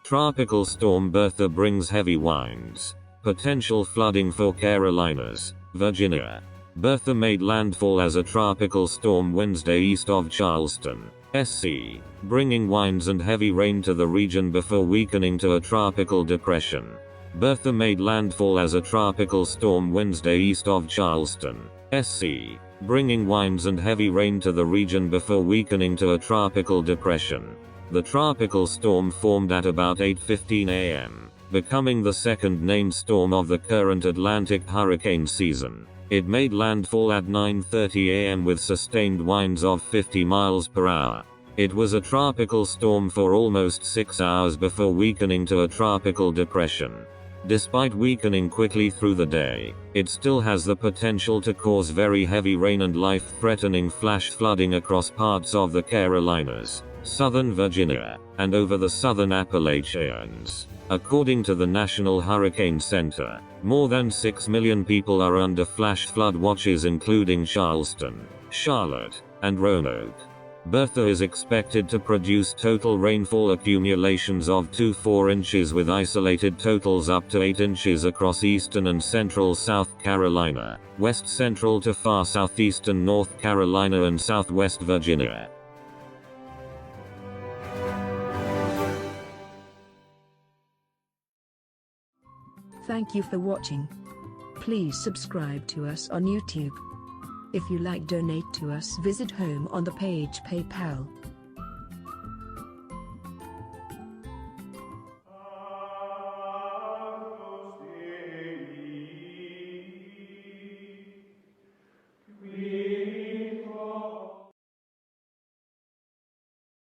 Tropical Storm Bertha brings heavy winds. Potential flooding for Carolinas, Virginia. Bertha made landfall as a tropical storm Wednesday east of Charleston, SC, bringing winds and heavy rain to the region before weakening to a tropical depression. Bertha made landfall as a tropical storm Wednesday east of Charleston, SC, bringing winds and heavy rain to the region before weakening to a tropical depression. The tropical storm formed at about 8:15 a.m., becoming the second named storm of the current Atlantic hurricane season. It made landfall at 9:30 a.m. with sustained winds of 50 miles per hour. It was a tropical storm for almost 6 hours before weakening to a tropical depression. Despite weakening quickly through the day, it still has the potential to cause very heavy rain and life-threatening flash flooding across parts of the Carolinas, southern Virginia, and over the southern Appalachians. According to the National Hurricane Center, more than 6 million people are under flash flood watches including Charleston, Charlotte, and Roanoke. Bertha is expected to produce total rainfall accumulations of 2 to 4 inches with isolated totals up to 8 inches across eastern and central South Carolina, west central to far southeastern North Carolina and southwest Virginia. Thank you for watching. Please subscribe to us on YouTube. If you like, donate to us, visit home on the page PayPal.